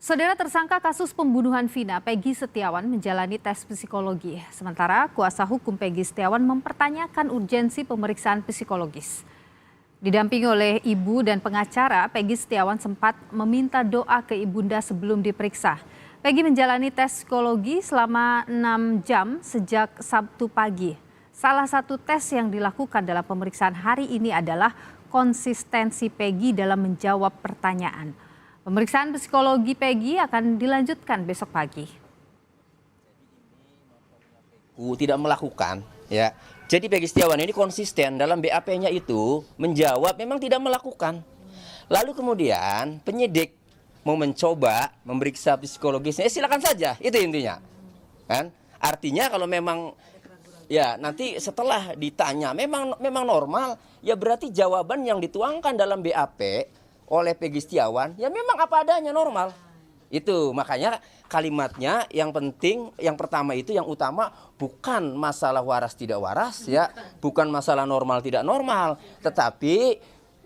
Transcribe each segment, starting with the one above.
Saudara tersangka kasus pembunuhan Vina, Peggy Setiawan menjalani tes psikologi. Sementara kuasa hukum Peggy Setiawan mempertanyakan urgensi pemeriksaan psikologis. Didampingi oleh ibu dan pengacara, Peggy Setiawan sempat meminta doa ke ibunda sebelum diperiksa. Peggy menjalani tes psikologi selama 6 jam sejak Sabtu pagi. Salah satu tes yang dilakukan dalam pemeriksaan hari ini adalah konsistensi Peggy dalam menjawab pertanyaan. Pemeriksaan psikologi Peggy akan dilanjutkan besok pagi. Tidak melakukan, ya. Jadi Peggy Setiawan ini konsisten dalam BAP-nya itu menjawab memang tidak melakukan. Lalu kemudian penyidik mau mencoba memeriksa psikologisnya, silakan saja, itu intinya. Kan? Artinya kalau memang ya nanti setelah ditanya memang normal, ya berarti jawaban yang dituangkan dalam BAP oleh Peggy Setiawan ya memang apa adanya normal. Itu makanya kalimatnya yang penting, yang pertama itu yang utama bukan masalah waras tidak waras ya, bukan masalah normal tidak normal, tetapi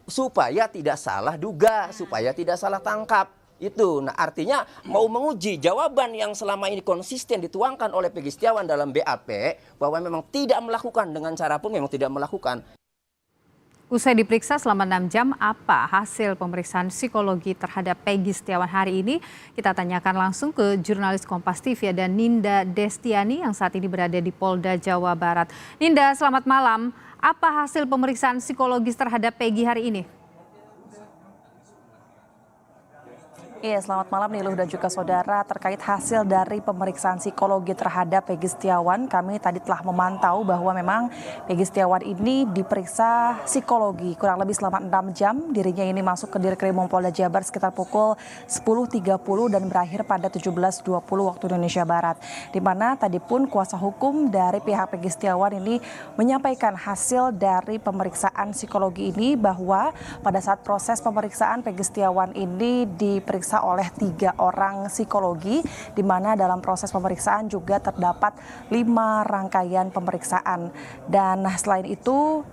supaya tidak salah duga, supaya tidak salah tangkap. Itu, nah artinya mau menguji jawaban yang selama ini konsisten dituangkan oleh Peggy Setiawan dalam BAP bahwa memang tidak melakukan dengan cara pun memang tidak melakukan. Usai diperiksa selama 6 jam, apa hasil pemeriksaan psikologi terhadap Peggy Setiawan hari ini? Kita tanyakan langsung ke jurnalis Kompas TV dan Ninda Destiani yang saat ini berada di Polda Jawa Barat. Ninda, selamat malam. Apa hasil pemeriksaan psikologis terhadap Peggy hari ini? Iya, selamat malam Niluh dan juga saudara. Terkait hasil dari pemeriksaan psikologi terhadap Peggy Setiawan, kami tadi telah memantau bahwa memang Peggy Setiawan ini diperiksa psikologi kurang lebih selama 6 jam. Dirinya ini masuk ke Dirkrimum Polda Jabar sekitar pukul 10.30 dan berakhir pada 17.20 waktu Indonesia Barat. Di mana tadi pun kuasa hukum dari pihak Peggy Setiawan ini menyampaikan hasil dari pemeriksaan psikologi ini bahwa pada saat proses pemeriksaan Peggy Setiawan ini diperiksa oleh 3 orang psikologi, di mana dalam proses pemeriksaan juga terdapat 5 rangkaian pemeriksaan. Dan selain itu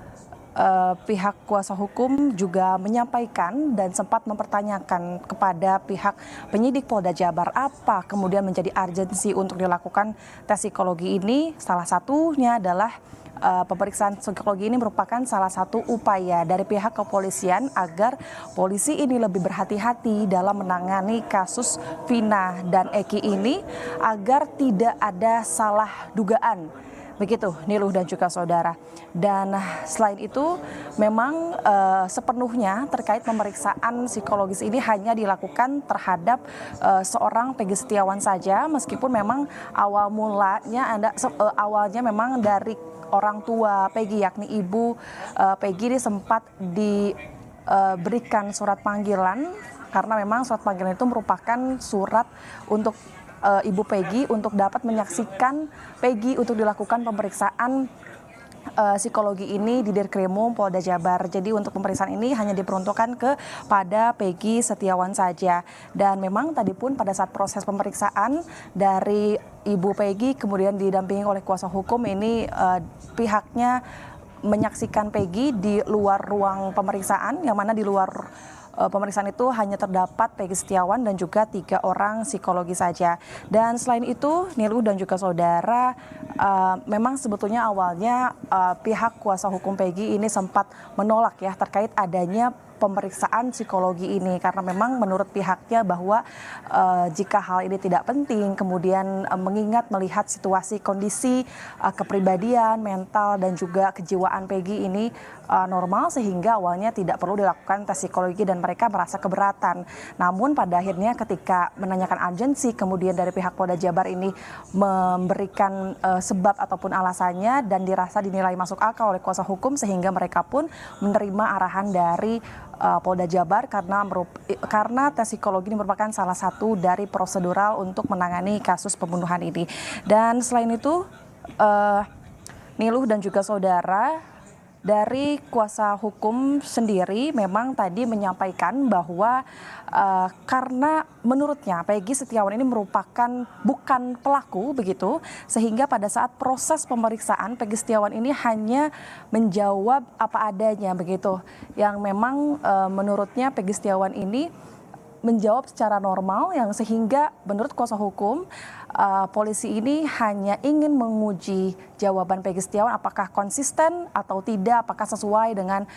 pihak kuasa hukum juga menyampaikan dan sempat mempertanyakan kepada pihak penyidik Polda Jabar apa kemudian menjadi urgensi untuk dilakukan tes psikologi ini. Salah satunya adalah pemeriksaan psikologi ini merupakan salah satu upaya dari pihak kepolisian agar polisi ini lebih berhati-hati dalam menangani kasus Vina dan Eki ini agar tidak ada salah dugaan. Begitu Niluh dan juga saudara. Dan selain itu memang sepenuhnya terkait pemeriksaan psikologis ini hanya dilakukan terhadap seorang Peggy Setiawan saja, meskipun memang awalnya memang dari orang tua Peggy, yakni ibu Peggy ini sempat diberikan surat panggilan karena memang surat panggilan itu merupakan surat untuk ibu Peggy untuk dapat menyaksikan Peggy untuk dilakukan pemeriksaan psikologi ini di Dirkrimum Polda Jabar. Jadi untuk pemeriksaan ini hanya diperuntukkan kepada Peggy Setiawan saja. Dan memang tadi pun pada saat proses pemeriksaan dari ibu Peggy kemudian didampingi oleh kuasa hukum ini pihaknya menyaksikan Peggy di luar ruang pemeriksaan, yang mana di luar pemeriksaan itu hanya terdapat Peggy Setiawan dan juga 3 orang psikologi saja. Dan selain itu Niluh dan juga saudara, memang sebetulnya awalnya pihak kuasa hukum Peggy ini sempat menolak ya terkait adanya pemeriksaan psikologi ini karena memang menurut pihaknya bahwa jika hal ini tidak penting, kemudian mengingat melihat situasi kondisi kepribadian, mental dan juga kejiwaan Peggy ini normal sehingga awalnya tidak perlu dilakukan tes psikologi dan mereka merasa keberatan. Namun pada akhirnya ketika menanyakan urgensi, kemudian dari pihak Polda Jabar ini memberikan sebab ataupun alasannya dan dirasa dinilai masuk akal oleh kuasa hukum sehingga mereka pun menerima arahan dari Polda Jabar karena tes psikologi ini merupakan salah satu dari prosedural untuk menangani kasus pembunuhan ini. Dan selain itu Niluh dan juga saudara, dari kuasa hukum sendiri memang tadi menyampaikan bahwa karena menurutnya Peggy Setiawan ini merupakan bukan pelaku begitu, sehingga pada saat proses pemeriksaan Peggy Setiawan ini hanya menjawab apa adanya begitu, yang memang menurutnya Peggy Setiawan ini menjawab secara normal yang sehingga menurut kuasa hukum polisi ini hanya ingin menguji jawaban Peggy Setiawan apakah konsisten atau tidak, apakah sesuai dengan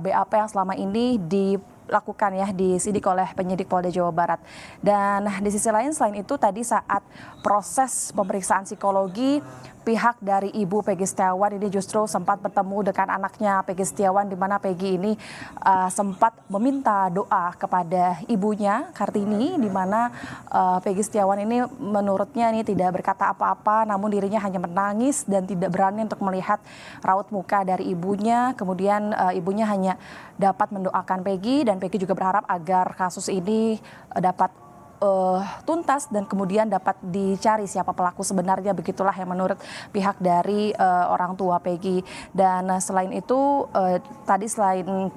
BAP yang selama ini dilakukan ya disidik oleh penyidik Polda Jawa Barat. Dan di sisi lain selain itu tadi saat proses pemeriksaan psikologi pihak dari ibu Peggy Setiawan ini justru sempat bertemu dengan anaknya Peggy Setiawan di mana Peggy ini sempat meminta doa kepada ibunya Kartini di mana Peggy Setiawan ini menurutnya ini tidak berkata apa-apa namun dirinya hanya menangis dan tidak berani untuk melihat raut muka dari ibunya. Kemudian ibunya hanya dapat mendoakan Peggy dan Peggy juga berharap agar kasus ini dapat tuntas dan kemudian dapat dicari siapa pelaku sebenarnya, begitulah yang menurut pihak dari orang tua Peggy. Dan selain itu tadi selain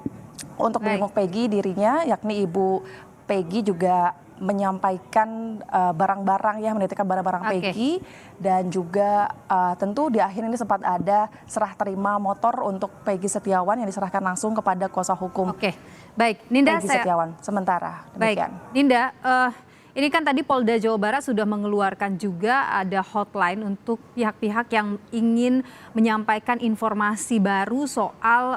untuk menjenguk Peggy dirinya yakni ibu Peggy juga menyampaikan barang-barang ya, menitipkan barang-barang Peggy dan juga tentu di akhir ini sempat ada serah terima motor untuk Peggy Setiawan yang diserahkan langsung kepada kuasa hukum. Baik, Ninda, Peggy Setiawan sementara demikian. Baik, Ninda, ini kan tadi Polda Jawa Barat sudah mengeluarkan juga ada hotline untuk pihak-pihak yang ingin menyampaikan informasi baru soal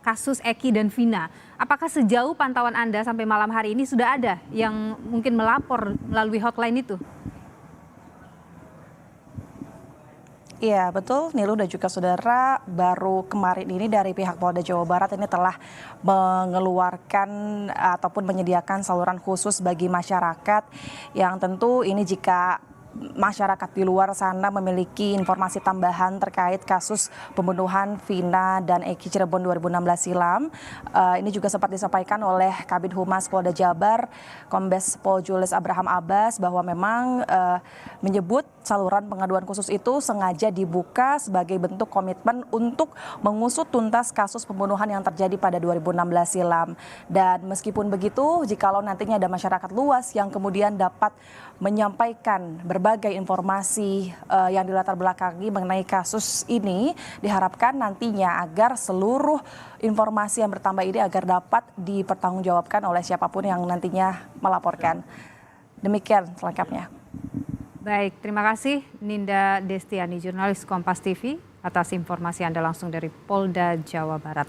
kasus Eki dan Vina. Apakah sejauh pantauan Anda sampai malam hari ini sudah ada yang mungkin melapor melalui hotline itu? Iya betul, Nilu dan juga saudara, baru kemarin ini dari pihak Polda Jawa Barat ini telah mengeluarkan ataupun menyediakan saluran khusus bagi masyarakat yang tentu ini jika masyarakat di luar sana memiliki informasi tambahan terkait kasus pembunuhan Vina dan Eki Cirebon 2016 silam. Ini juga sempat disampaikan oleh Kabid Humas Polda Jabar, Kombes Pol Julius Abraham Abbas bahwa memang menyebut saluran pengaduan khusus itu sengaja dibuka sebagai bentuk komitmen untuk mengusut tuntas kasus pembunuhan yang terjadi pada 2016 silam. Dan meskipun begitu, jikalau nantinya ada masyarakat luas yang kemudian dapat menyampaikan berbagai informasi yang dilatar belakangi mengenai kasus ini, diharapkan nantinya agar seluruh informasi yang bertambah ini agar dapat dipertanggungjawabkan oleh siapapun yang nantinya melaporkan. Demikian selengkapnya. Baik, terima kasih Ninda Destiani, jurnalis Kompas TV atas informasi Anda langsung dari Polda Jawa Barat.